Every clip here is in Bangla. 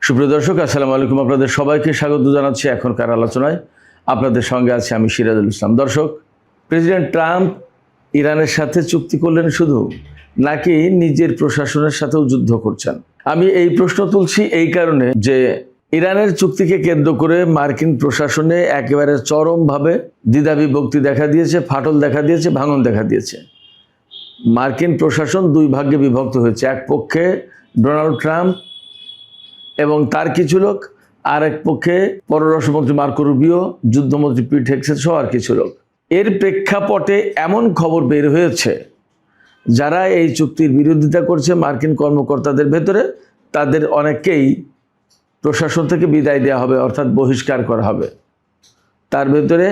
সুপ্রিয় দর্শক, আসসালামু আলাইকুম। আপনাদের সবাইকে স্বাগত জানাচ্ছি এখনকার আলোচনায়। আপনাদের সঙ্গে আছি আমি সিরাজুল ইসলাম। দর্শক, প্রেসিডেন্ট ট্রাম্প ইরানের সাথে চুক্তি করলেন শুধু, নাকি নিজের প্রশাসনের সাথেও যুদ্ধ করছেন? আমি এই প্রশ্ন তুলছি এই কারণে যে ইরানের চুক্তিকে কেন্দ্র করে মার্কিন প্রশাসনে একেবারে চরমভাবে দ্বিধাবিভক্তি দেখা দিয়েছে, ফাটল দেখা দিয়েছে, ভাঙন দেখা দিয়েছে। মার্কিন প্রশাসন দুই ভাগে বিভক্ত হয়েছে। এক পক্ষে ডোনাল্ড ট্রাম্প এবং তার কিছু লোক, আর এক পক্ষে পররাষ্ট্রমন্ত্রী মার্কো রুবিও, যুদ্ধমন্ত্রী পিট হেগসেট সহ আর কিছু লোক। এর প্রেক্ষাপটে এমন খবর বের হয়েছে, যারা এই চুক্তির বিরোধিতা করছে মার্কিন কর্মকর্তাদের ভেতরে, তাদের অনেককেই প্রশাসন থেকে বিদায় দেওয়া হবে, অর্থাৎ বহিষ্কার করা হবে। তার ভেতরে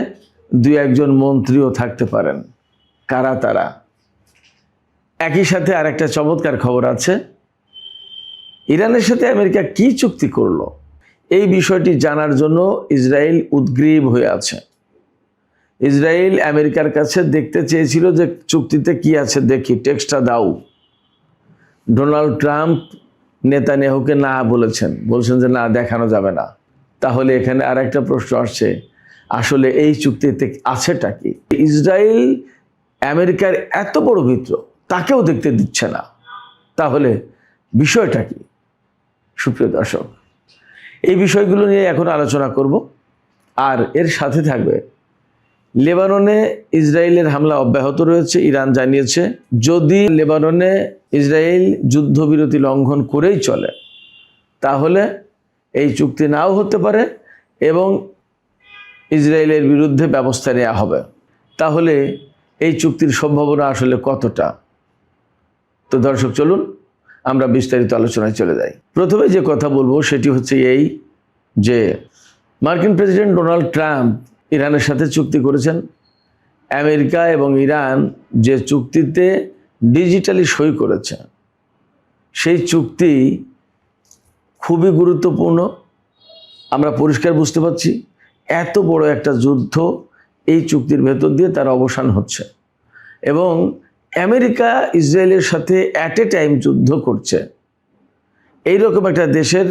দুই একজন মন্ত্রীও থাকতে পারেন। কারা তারা? একই সাথে আর একটা চমৎকার খবর আছে। ইরানের সাথে আমেরিকা কি চুক্তি করলো, এই বিষয়টি জানার জন্য ইসরায়েল উদ্গ্রীব হয়ে আছে। ইসরায়েল আমেরিকার কাছে দেখতে চেয়েছিল যে চুক্তিতে কি আছে দেখি, টেক্সটটা দাও। ডোনাল্ড ট্রাম্প নেতানিয়াহুকে না বলছেন যে না, দেখানো যাবে না। তাহলে এখানে আর একটা প্রশ্ন আসছে, আসলে এই চুক্তিতে আছেটা কি? ইসরায়েল আমেরিকার এত বড় মিত্র, তাকেও দেখতে দিচ্ছে না, তাহলে বিষয়টা কি? সুপ্রিয় দর্শক, এই বিষয়গুলো নিয়ে এখন আলোচনা করব। আর এর সাথে থাকবে, লেবাননে ইসরায়েলের হামলা অব্যাহত রয়েছে। ইরান জানিয়েছে যদি লেবাননে ইসরায়েল যুদ্ধবিরতি লঙ্ঘন করেই চলে, তাহলে এই চুক্তি নাও হতে পারে এবং ইসরায়েলের বিরুদ্ধে ব্যবস্থা নেওয়া হবে। তাহলে এই চুক্তির সম্ভাবনা আসলে কতটা? তো দর্শক, চলুন আমরা বিস্তারিত আলোচনায় চলে যাই। প্রথমে যে কথা বলবো সেটি হচ্ছে এই যে মার্কিন প্রেসিডেন্ট ডোনাল্ড ট্রাম্প ইরানের সাথে চুক্তি করেছেন। আমেরিকা এবং ইরান যে চুক্তিতে ডিজিটালি সই করেছে, সেই চুক্তি খুবই গুরুত্বপূর্ণ। আমরা পরিষ্কার বুঝতে পারছি এত বড় একটা যুদ্ধ এই চুক্তির ভেতর দিয়ে তার অবসান হচ্ছে এবং আমেরিকা ইসরায়েলের সাথে অ্যাট এ টাইম যুদ্ধ করছে। এইরকম একটা দেশের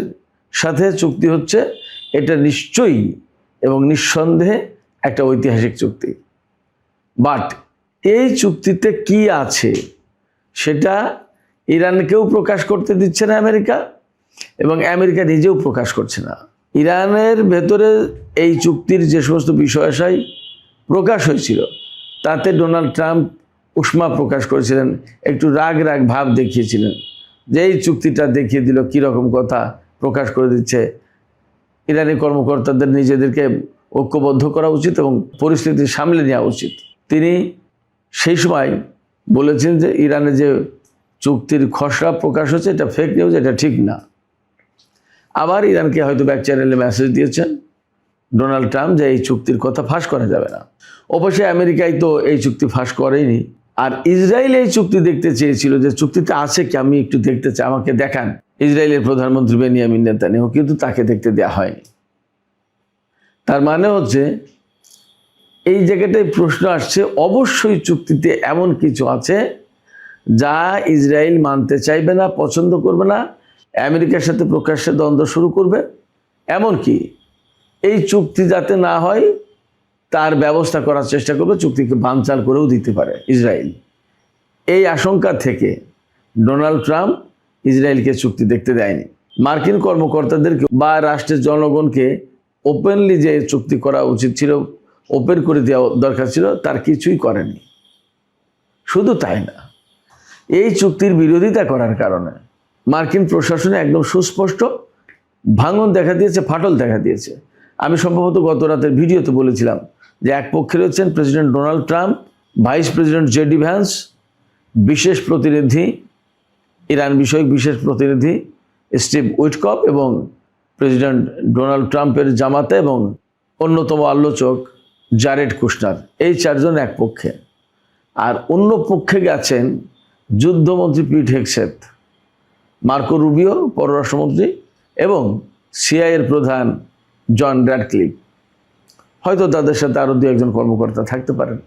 সাথে চুক্তি হচ্ছে, এটা নিশ্চয়ই এবং নিঃসন্দেহে একটা ঐতিহাসিক চুক্তি। বাট এই চুক্তিতে কি আছে সেটা ইরানকেও প্রকাশ করতে দিচ্ছে না আমেরিকা, এবং আমেরিকা নিজেও প্রকাশ করছে না। ইরানের ভেতরে এই চুক্তির যে সমস্ত বিষয়াশয় প্রকাশ হয়েছিল, তাতে ডোনাল্ড ট্রাম্প উষ্মা প্রকাশ করেছিলেন, একটু রাগ ভাব দেখিয়েছিলেন যে এই চুক্তিটা দেখিয়ে দিল কীরকম কথা প্রকাশ করে দিচ্ছে। ইরানি কর্মকর্তাদের নিজেদেরকে ঐক্যবদ্ধ করা উচিত এবং পরিস্থিতি সামলে নেওয়া উচিত। তিনি সেই সময় বলেছেন যে ইরানে যে চুক্তির খসড়া প্রকাশ হচ্ছে এটা ফেক নিউজ, এটা ঠিক না। আবার ইরানকে হয়তো ব্যাক চ্যানেলে মেসেজ দিয়েছেন ডোনাল্ড ট্রাম্প যে এই চুক্তির কথা ফাঁস করা যাবে না। অবশ্যই আমেরিকায় তো এই চুক্তি ফাঁস করেনি। আর ইসরায়েল এই চুক্তি দেখতে চেয়েছিল যে চুক্তিতে আছে কি, আমি একটু দেখতে চাই, আমাকে দেখান। ইসরায়েলের প্রধানমন্ত্রী বেনিয়ামিন নেতানিয়াহু, কিন্তু তাকে দেখতে দেওয়া হয়নি। তার মানে হচ্ছে এই জায়গাটায় প্রশ্ন আসছে, অবশ্যই চুক্তিতে এমন কিছু আছে যা ইসরায়েল মানতে চাইবে না, পছন্দ করবে না, আমেরিকার সাথে প্রকাশ্যে দ্বন্দ্ব শুরু করবে, এমনকি এই চুক্তি যাতে না হয় তার ব্যবস্থা করার চেষ্টা করবে, চুক্তিকে বানচাল করেও দিতে পারে ইসরায়েল। এই আশঙ্কা থেকে ডোনাল্ড ট্রাম্প ইসরায়েলকে চুক্তি দেখতে দেয়নি। মার্কিন কর্মকর্তাদেরকে বা রাষ্ট্রের জনগণকে ওপেনলি যে চুক্তি করা উচিত ছিল, ওপেন করে দেওয়া দরকার ছিল, তার কিছুই করেনি। শুধু তাই না, এই চুক্তির বিরোধিতা করার কারণে মার্কিন প্রশাসনে একদম সুস্পষ্ট ভাঙন দেখা দিয়েছে, ফাটল দেখা দিয়েছে। আমি সম্ভবত গত রাতের ভিডিওতে বলেছিলাম যে এক পক্ষে রয়েছেন president Donald Trump, vice president JD Vance, বিশেষ প্রতিনিধি, ইরান বিষয়ক বিশেষ প্রতিনিধি স্টিভ উইটকফ, এবং প্রেসিডেন্ট ডোনাল্ড ট্রাম্পের জামাতা এবং অন্যতম আলোচক জারেড কুশনার। এই চারজন এক পক্ষে। আর অন্য পক্ষে গেছেন যুদ্ধমন্ত্রী পিট হেগসেট, মার্কো রুবিও পররাষ্ট্রমন্ত্রী, এবং সিআইএর প্রধান জন র্যাডক্লিফ। হয়তো তাদের সাথে আরও দু একজন কর্মকর্তা থাকতে পারেন।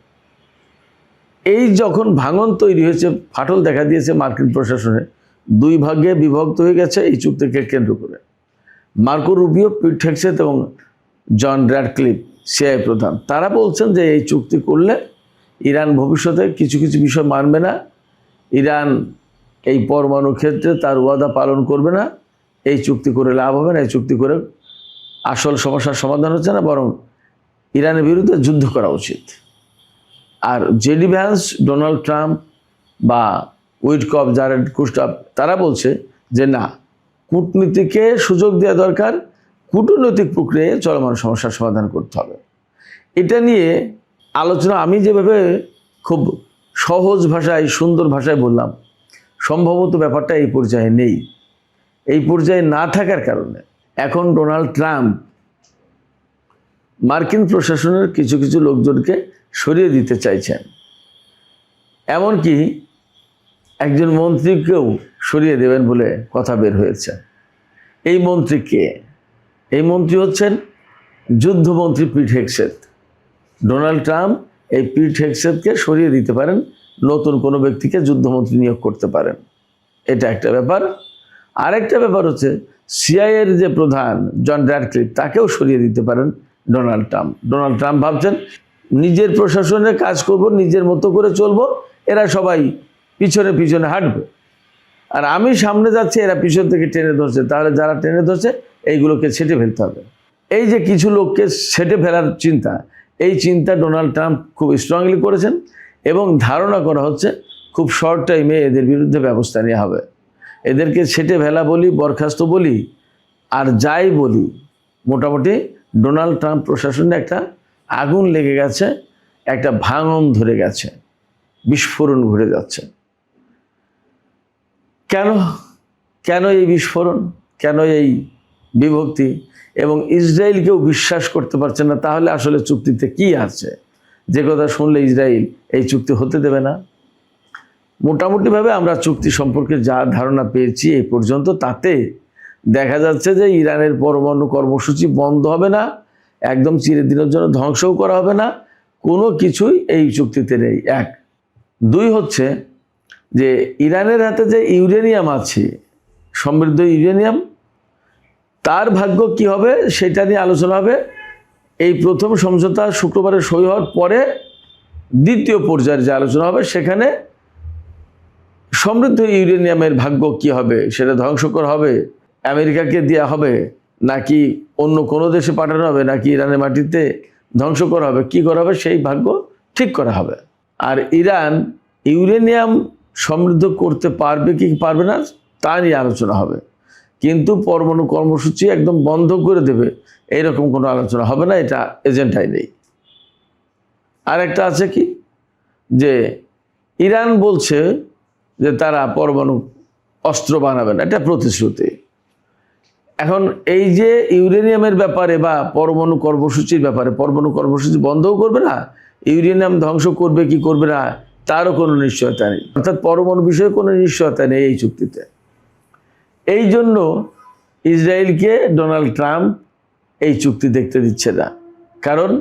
এই যখন ভাঙন তৈরি হয়েছে, ফাটল দেখা দিয়েছে মার্কিন প্রশাসনে, দুই ভাগে বিভক্ত হয়ে গেছে এই চুক্তিকে কেন্দ্র করে। মার্কো রুবিও, পিট হেগসেথ এবং জন র্যাডক্লিফ সিআইএ প্রধান, তারা বলছেন যে এই চুক্তি করলে ইরান ভবিষ্যতে কিছু কিছু বিষয় মানবে না, ইরান এই পরমাণু ক্ষেত্রে তার ওয়াদা পালন করবে না, এই চুক্তি করে লাভ হবে না, এই চুক্তি করে আসল সমস্যার সমাধান হচ্ছে না, বরং ইরানের বিরুদ্ধে যুদ্ধ করা উচিত। আর জেডি ভ্যান্স, ডোনাল্ড ট্রাম্প বা উইটকফ, জারেড কুশনেপ তারা বলছে যে না, কূটনীতিকে সুযোগ দেওয়া দরকার, কূটনৈতিক প্রক্রিয়ায় চলমান সমস্যার সমাধান করতে হবে। এটা নিয়ে আলোচনা আমি যেভাবে খুব সহজ ভাষায়, সুন্দর ভাষায় বললাম, সম্ভবত ব্যাপারটা এই পর্যায়ে নেই। এই পর্যায়ে না থাকার কারণে এখন ডোনাল্ড ট্রাম্প মার্কিন প্রশাসনের কিছু কিছু লোকজনকে সরিয়ে দিতে চাইছেন, এমনকি একজন মন্ত্রীকেও সরিয়ে দেবেন বলে কথা বের হয়েছে। এই মন্ত্রী কে? এই মন্ত্রী হচ্ছেন যুদ্ধমন্ত্রী পিট হেগসেথ। ডোনাল্ড ট্রাম্প এই পিট হেগসেথকে সরিয়ে দিতে পারেন, নতুন কোনো ব্যক্তিকে যুদ্ধমন্ত্রী নিয়োগ করতে পারেন, এটা একটা ব্যাপার। আরেকটা ব্যাপার হচ্ছে সিআইএর যে প্রধান জন র্যাডক্লিফ, তাকেও সরিয়ে দিতে পারেন ডোনাল্ড ট্রাম্প। ডোনাল্ড ট্রাম্প ভাবছেন নিজের প্রশাসনে কাজ করব, নিজের মতো করে চলবো, এরা সবাই পিছনে পিছনে হাঁটবে, আর আমি সামনে যাচ্ছি, এরা পিছন থেকে টেনে ধরছে, তাহলে যারা টেনে ধরছে এইগুলোকে ছেটে ফেলতে হবে। এই যে কিছু লোককে ছেটে ফেলার চিন্তা, এই চিন্তা ডোনাল্ড ট্রাম্প খুব স্ট্রংলি করেছেন এবং ধারণা করা হচ্ছে খুব শর্ট টাইমে এদের বিরুদ্ধে ব্যবস্থা নেওয়া হবে। এদেরকে ছেটে ফেলা বলি, বরখাস্ত বলি, আর যাই বলি, মোটামুটি ডোনাল্ড ট্রাম্প প্রশাসনে একটা আগুন লেগে গেছে, একটা ভাঙন ধরে গেছে, বিস্ফোরণ ঘটে যাচ্ছে। কেন কেন এই বিস্ফোরণ, কেন এই বিভক্তি? এবং ইসরায়েলকেও বিশ্বাস করতে পারছে না, তাহলে আসলে চুক্তিতে কি আছে, যে কথা শুনলে ইসরায়েল এই চুক্তি হতে দেবে না। মোটামুটিভাবে আমরা চুক্তি সম্পর্কে যা ধারণা পেয়েছি এই পর্যন্ত, তাতে দেখা যাচ্ছে যে ইরানের পরমাণু কর্মসূচি বন্ধ হবে না, একদম চিরদিনের জন্য ধ্বংসও করা হবে না, কোনো কিছুই এই চুক্তিতে নেই। এক। দুই হচ্ছে যে ইরানের হাতে যে ইউরেনিয়াম আছে, সমৃদ্ধ ইউরেনিয়াম, তার ভাগ্য কি হবে সেটা নিয়ে আলোচনা হবে। এই প্রথম সমঝোতা শুক্রবারে সই হওয়ার পরে দ্বিতীয় পর্যায়ের যে আলোচনা হবে, সেখানে সমৃদ্ধ ইউরেনিয়ামের ভাগ্য কি হবে, সেটা ধ্বংস করা হবে, আমেরিকাকে দেওয়া হবে, নাকি অন্য কোনো দেশে পাঠানো হবে, নাকি ইরানের মাটিতে ধ্বংস করা হবে, কি করা হবে, সেই ভাগ্য ঠিক করা হবে। আর ইরান ইউরেনিয়াম সমৃদ্ধ করতে পারবে কি পারবে না তা নিয়ে আলোচনা হবে, কিন্তু পরমাণু কর্মসূচি একদম বন্ধ করে দেবে এইরকম কোনো আলোচনা হবে না, এটা এজেন্ডায় নেই। আর একটা আছে কি, যে ইরান বলছে যে তারা পরমাণু অস্ত্র বানাবে না, এটা প্রতিশ্রুতি। এখন এই যে ইউরেনিয়ামের ব্যাপারে বা পরমাণু কর্মসূচির ব্যাপারে, পরমাণু কর্মসূচি বন্ধও করবে না, ইউরেনিয়াম ধ্বংস করবে কি করবে না তারও কোনো নিশ্চয়তা নেই, অর্থাৎ পরমাণু বিষয়ে কোনো নিশ্চয়তা নেই এই চুক্তিতে। এই জন্য ইসরায়েলকে ডোনাল্ড ট্রাম্প এই চুক্তি দেখতে দিচ্ছে না, কারণ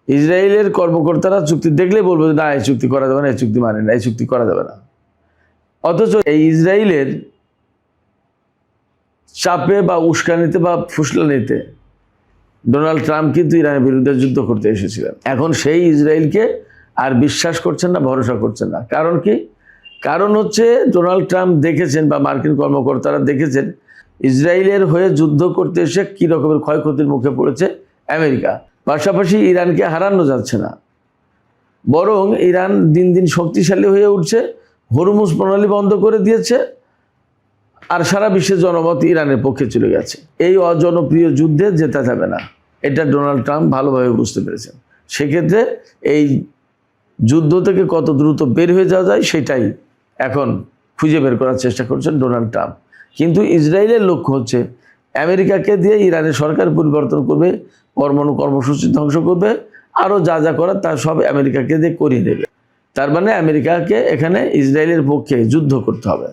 ইসরায়েলের কর্মকর্তারা চুক্তি দেখলে বলবে না এই চুক্তি করা যাবে না, এই চুক্তি মানে না, এই চুক্তি করা যাবে না। অথচ এই ইসরায়েলের চাপে বা উস্কানিতে বা ফুসলানিতে ডোনাল্ড ট্রাম্প কিন্তু ইরানের বিরুদ্ধে যুদ্ধ করতে এসেছিলেন। এখন সেই ইসরায়েলকে আর বিশ্বাস করছেন না, ভরসা করছেন না। কারণ কি? কারণ হচ্ছে ডোনাল্ড ট্রাম্প দেখেছেন বা মার্কিন কর্মকর্তারা দেখেছেন ইসরায়েলের হয়ে যুদ্ধ করতে এসে কী রকমের ক্ষয়ক্ষতির মুখে পড়েছে আমেরিকা। পাশাপাশি ইরানকে হারানো যাচ্ছে না, বরং ইরান দিন দিন শক্তিশালী হয়ে উঠছে, হরমুজ প্রণালী বন্ধ করে দিয়েছে, আর সারা বিশ্বের জনমত ইরানের পক্ষে চলে গেছে। এই অজনপ্রিয় যুদ্ধে জেতা যাবে না, এটা ডোনাল্ড ট্রাম্প ভালোভাবে বুঝতে পেরেছেন। সেক্ষেত্রে এই যুদ্ধ থেকে কত দ্রুত বের হয়ে যাওয়া যায় সেটাই এখন খুঁজে বের করার চেষ্টা করছেন ডোনাল্ড ট্রাম্প। কিন্তু ইসরায়েলের লক্ষ্য হচ্ছে আমেরিকাকে দিয়ে ইরানের সরকার পরিবর্তন করবে, পরমাণু কর্মসূচি ধ্বংস করবে, আরও যা যা করার তা সব আমেরিকাকে দিয়ে করিয়ে দেবে। তার মানে আমেরিকাকে এখানে ইসরায়েলের পক্ষে যুদ্ধ করতে হবে।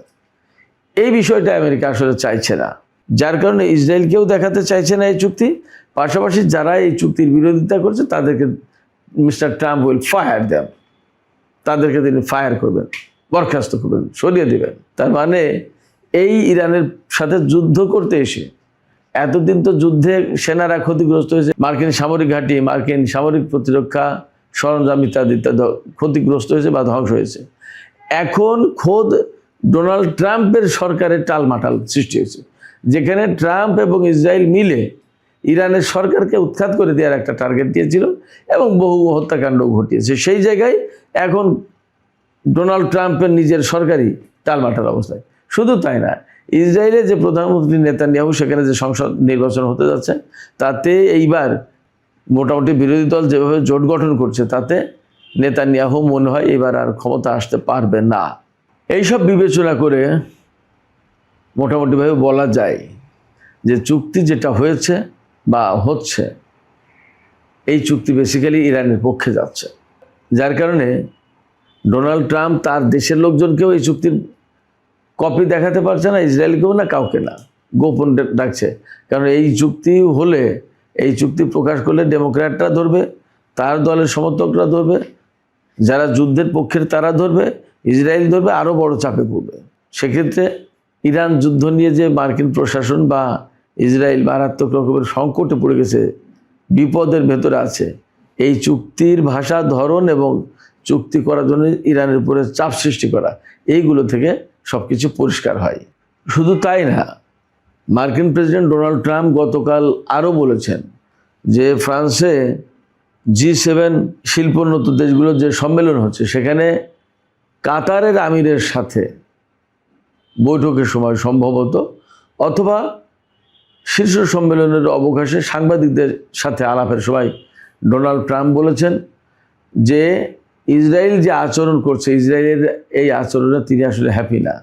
এই বিষয়টা আমেরিকা আসলে চাইছে না, যার কারণে ইসরায়েলকেও দেখাতে চাইছে না এই চুক্তি। পাশাপাশি যারা এই চুক্তির বিরোধিতা করছে তাদেরকে মিস্টার ট্রাম্প উইল ফায়ার দেন, তাদেরকে তিনি ফায়ার করবেন, বরখাস্ত করবেন, সরিয়ে দেবেন। তার মানে এই ইরানের সাথে যুদ্ধ করতে এসে এতদিন তো যুদ্ধে সেনারা ক্ষতিগ্রস্ত হয়েছে, মার্কিন সামরিক ঘাঁটি, মার্কিন সামরিক প্রতিরক্ষা সরঞ্জাম ইত্যাদি ইত্যাদি ক্ষতিগ্রস্ত হয়েছে বা ধ্বংস হয়েছে। এখন খোদ ডোনাল্ড ট্রাম্পের সরকারের টালমাটাল সৃষ্টি হয়েছে, যেখানে ট্রাম্প এবং ইসরায়েল মিলে ইরানের সরকারকে উৎখাত করে দেওয়ার একটা টার্গেট দিয়েছিল এবং বহু হত্যাকাণ্ড ঘটিয়েছে। সেই জায়গায় এখন ডোনাল্ড ট্রাম্পের নিজের সরকারই টালমাটাল অবস্থায়। শুধু তাই না, ইসরায়েলে যে প্রধানমন্ত্রী নেতানিয়াহু, সেখানে যে সংসদ নির্বাচন হতে যাচ্ছে, তাতে এইবার মোটামুটি বিরোধী দল যেভাবে জোট গঠন করছে, তাতে নেতানিয়াহু মনে হয় এবার আর ক্ষমতা আসতে পারবে না। এইসব বিবেচনা করে মোটামুটিভাবে বলা যায় যে চুক্তি যেটা হয়েছে বা হচ্ছে, এই চুক্তি বেসিক্যালি ইরানের পক্ষে যাচ্ছে, যার কারণে ডোনাল্ড ট্রাম্প তার দেশের লোকজনকেও এই চুক্তির কপি দেখাতে পারছে না, ইসরায়েলকেও না, কাউকে না, গোপন ডাকছে। কারণ এই চুক্তি হলে, এই চুক্তি প্রকাশ করলে ডেমোক্র্যাটরা ধরবে, তার দলের সমর্থকরা ধরবে, যারা যুদ্ধের পক্ষের তারা ধরবে, ইসরায়েল ধরবে, আরও বড় চাপে পড়বে। সেক্ষেত্রে ইরান যুদ্ধ নিয়ে যে মার্কিন প্রশাসন বা ইসরায়েল মারাত্মক রকমের সংকটে পড়ে গেছে, বিপদের ভেতরে আছে, এই চুক্তির ভাষা, ধরন এবং চুক্তি করার জন্য ইরানের উপরে চাপ সৃষ্টি করা, এইগুলো থেকে সব কিছু পরিষ্কার হয়। শুধু তাই না, মার্কিন প্রেসিডেন্ট ডোনাল্ড ট্রাম্প গতকাল আরও বলেছেন যে ফ্রান্সে G7 শিল্পোন্নত দেশগুলোর যে সম্মেলন হচ্ছে, সেখানে কাতারের আমিরের সাথে বৈঠকের সময় সম্ভবত, অথবা শীর্ষ সম্মেলনের অবকাশে সাংবাদিকদের সাথে আলাপের সময় ডোনাল্ড ট্রাম্প বলেছেন যে ইসরায়েল যে আচরণ করছে, ইসরায়েলের এই আচরণে তিনি আসলে হ্যাপি না।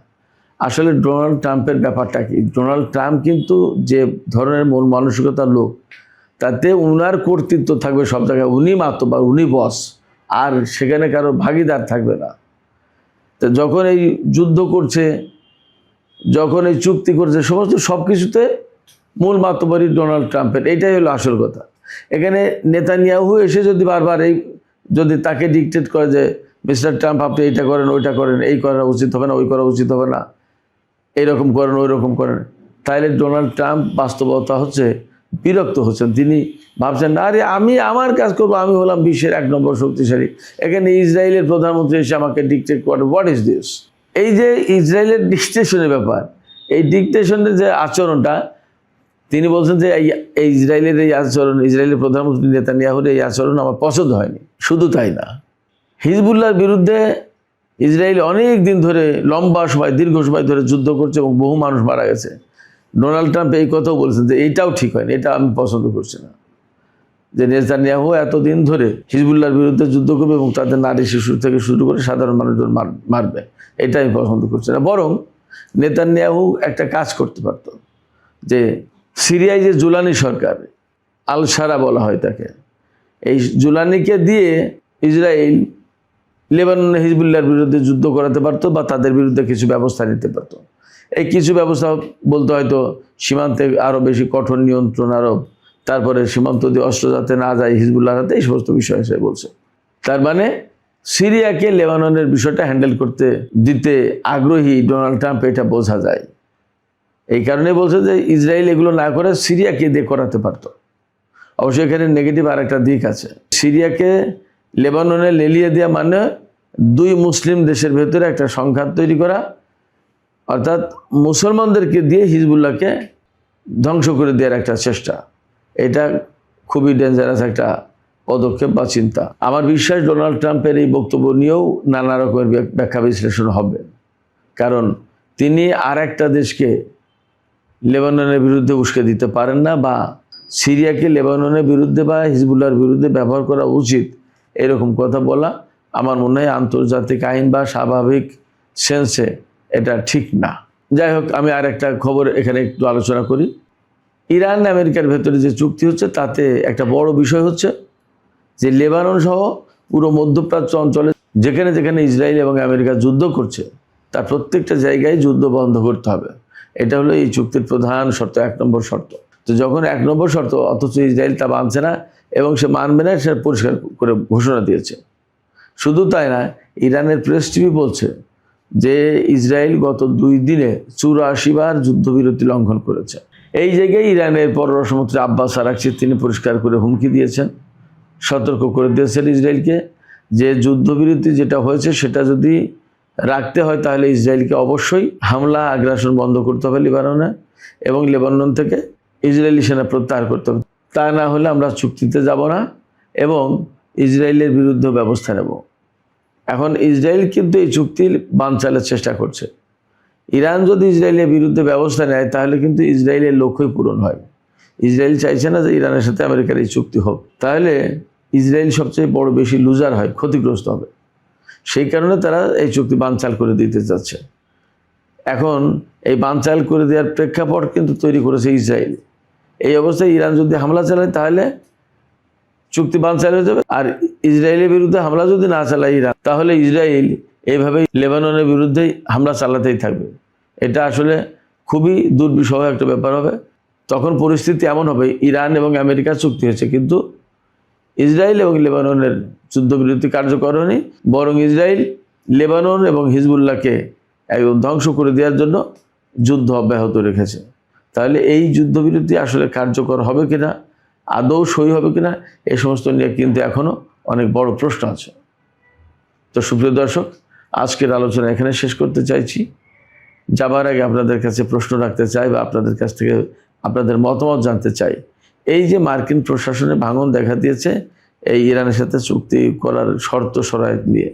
আসলে ডোনাল্ড ট্রাম্পের ব্যাপারটা কি, ডোনাল্ড ট্রাম্প কিন্তু যে ধরনের মন মানসিকতার লোক, তাতে উনার কর্তৃত্ব থাকবে সব জায়গায়, উনি মাতব্বর, উনি বস, আর সেখানে কারো ভাগিদার থাকবে না। তো যখন এই যুদ্ধ করছে, যখন এই চুক্তি করছে, সমস্ত সব কিছুতে মূল মাতব্বরই ডোনাল্ড ট্রাম্পের, এইটাই হলো আসল কথা। এখানে নেতানিয়াহু এসে যদি বারবার যদি তাকে ডিকটেট করে যে মিস্টার ট্রাম্প আপনি এইটা করেন, ওইটা করেন, এই করা উচিত হবে না, ওই করা উচিত হবে না, এইরকম করেন, ওই রকম করেন, তাহলে ডোনাল্ড ট্রাম্প বাস্তবতা হচ্ছে বিরক্ত হচ্ছেন। তিনি ভাবছেন, আরে আমি আমার কাজ করবো, আমি হলাম বিশ্বের 1 নম্বর শক্তিশালী, এখানে ইসরায়েলের প্রধানমন্ত্রী এসে আমাকে ডিকটেট করে, হোয়াট ইজ দিস? এই যে ইসরায়েলের ডিকটেশনের ব্যাপার, এই ডিকটেশনের যে আচরণটা, তিনি বলছেন যে এই ইসরায়েলের এই আচরণ, ইসরায়েলের প্রধানমন্ত্রী নেতানিয়াহুর এই আচরণ আমার পছন্দ হয়নি। শুধু তাই না, হিজবুল্লাহর বিরুদ্ধে ইসরায়েল অনেক দিন ধরে, লম্বা সময়, দীর্ঘ সময় ধরে যুদ্ধ করছে এবং বহু মানুষ মারা গেছে। ডোনাল্ড ট্রাম্প এই কথাও বলছেন যে এইটাও ঠিক হয়নি, এটা আমি পছন্দ করছি না, যে নেতানিয়াহু এতদিন ধরে হিজবুল্লাহর বিরুদ্ধে যুদ্ধ করবে এবং তাদের নারী শিশু থেকে শুরু করে সাধারণ মানুষজন মারবে, এটা আমি পছন্দ করছি না। বরং নেতানিয়াহু একটা কাজ করতে পারত, যে সিরিয়ায় যে জুলানি সরকার, আল সারা বলা হয় তাকে, এই জুলানিকে দিয়ে ইসরায়েল লেবাননে হিজবুল্লাহর বিরুদ্ধে যুদ্ধ করাতে পারতো বা তাদের বিরুদ্ধে কিছু ব্যবস্থা নিতে পারতো। এই কিছু ব্যবস্থা বলতে হয়তো সীমান্তে আরও বেশি কঠোর নিয়ন্ত্রণ আরোপ, তারপরে সীমান্ত দিয়ে অস্ত্র যাতে না যায় হিজবুল্লাহর হাতে, এই সমস্ত বিষয় হিসেবে বলছে। তার মানে সিরিয়াকে লেবাননের বিষয়টা হ্যান্ডেল করতে দিতে আগ্রহী ডোনাল্ড ট্রাম্প, এটা বোঝা যায়। এই কারণে বলছে যে ইসরায়েল এগুলো না করে সিরিয়াকে দিয়ে করাতে পারতো। অবশ্যই এখানে নেগেটিভ আর একটা দিক আছে। সিরিয়াকে লেবাননে লেলিয়ে দেওয়া মানে 2 মুসলিম দেশের ভেতরে একটা সংঘাত তৈরি করা, অর্থাৎ মুসলমানদেরকে দিয়ে হিজবুল্লাহকে ধ্বংস করে দেওয়ার একটা চেষ্টা। এটা খুবই ডেঞ্জারাস একটা পদক্ষেপ বা চিন্তা। আমার বিশ্বাস ডোনাল্ড ট্রাম্পের এই বক্তব্য নিয়েও নানা রকমের ব্যাখ্যা বিশ্লেষণ হবে, কারণ তিনি আর একটা দেশকে লেবাননের বিরুদ্ধে উস্কে দিতে পারেন না, বা সিরিয়াকে লেবাননের বিরুদ্ধে বা হিজবুল্লাহর বিরুদ্ধে ব্যবহার করা উচিত, এরকম কথা বলা আমার মনে হয় আন্তর্জাতিক আইন বা স্বাভাবিক সেন্সে এটা ঠিক না। যাই হোক, আমি আর একটা খবর এখানে একটু আলোচনা করি। ইরান আমেরিকার ভেতরে যে চুক্তি হচ্ছে, তাতে একটা বড় বিষয় হচ্ছে যে লেবানন সহ পুরো মধ্যপ্রাচ্য অঞ্চলে যেখানে যেখানে ইসরায়েল এবং আমেরিকা যুদ্ধ করছে, তার প্রত্যেকটা জায়গায় যুদ্ধ বন্ধ করতে হবে। এটা হলো এই চুক্তির প্রধান শর্ত, 1 নম্বর শর্ত। তো যখন 1 নম্বর শর্ত, অথচ ইসরায়েল তা মানছে না এবং সে মানবে না, সে পরিষ্কার করে ঘোষণা দিয়েছে। শুধু তাই না, ইরানের প্রেস টিভি বলছে যে ইসরায়েল গত 2 দিনে 84 বার যুদ্ধবিরতি লঙ্ঘন করেছে। এই জায়গায় ইরানের পররাষ্ট্রমন্ত্রী আব্বাস আরাকচি তিনি পরিষ্কার করে হুমকি দিয়েছেন, সতর্ক করে দিয়েছেন ইসরায়েলকে যে যুদ্ধবিরতি যেটা হয়েছে সেটা যদি রাখতে হয় তাহলে ইসরায়েলকে অবশ্যই হামলা আগ্রাসন বন্ধ করতে হবে লেবাননে, এবং লেবানন থেকে ইসরায়েলি সেনা প্রত্যাহার করতে হবে। তা না হলে আমরা চুক্তিতে যাব না এবং ইসরায়েলের বিরুদ্ধে ব্যবস্থা নেব। এখন ইসরায়েল কিন্তু এই চুক্তির বানচালের চেষ্টা করছে। ইরান যদি ইসরায়েলের বিরুদ্ধে ব্যবস্থা নেয় তাহলে কিন্তু ইসরায়েলের লক্ষ্যই পূরণ হয়। ইসরায়েল চাইছে না যে ইরানের সাথে আমেরিকার এই চুক্তি হোক, তাহলে ইসরায়েল সবচেয়ে বড় বেশি লুজার হয়, ক্ষতিগ্রস্ত হবে। সেই কারণে তারা এই চুক্তি বানচাল করে দিতে যাচ্ছে। এখন এই বানচাল করে দেওয়ার প্রেক্ষাপট কিন্তু তৈরি করেছে ইসরায়েল। এই অবস্থায় ইরান যদি হামলা চালায় তাহলে চুক্তি বানচাল হয়ে যাবে, আর ইসরায়েলের বিরুদ্ধে হামলা যদি না চালায় ইরান, তাহলে ইসরায়েল এইভাবেই লেবাননের বিরুদ্ধেই হামলা চালাতেই থাকবে। এটা আসলে খুবই দুর্বিষহ একটা ব্যাপার হবে। তখন পরিস্থিতি এমন হবে, ইরান এবং আমেরিকার চুক্তি হয়েছে কিন্তু ইসরায়েল এবং লেবাননের যুদ্ধবিরতি কার্যকর হয়নি, বরং ইসরায়েল লেবানন এবং হিজবুল্লাহকে একদম ধ্বংস করে দেওয়ার জন্য যুদ্ধ অব্যাহত রেখেছে। তাহলে এই যুদ্ধবিরতি আসলে কার্যকর হবে কিনা, আদৌ সই হবে কিনা, এই সমস্ত নিয়ে কিন্তু এখনও অনেক বড় প্রশ্ন আছে। তো সুপ্রিয় দর্শক, আজকের আলোচনা এখানে শেষ করতে চাইছি। যাবার আগে আপনাদের কাছে প্রশ্ন রাখতে চাই বা আপনাদের কাছ থেকে আপনাদের মতামত জানতে চাই। এই যে মার্কিন প্রশাসনে ভাঙন দেখা দিয়েছে এই ইরানের সাথে চুক্তি করার শর্ত শরায়ত নিয়ে,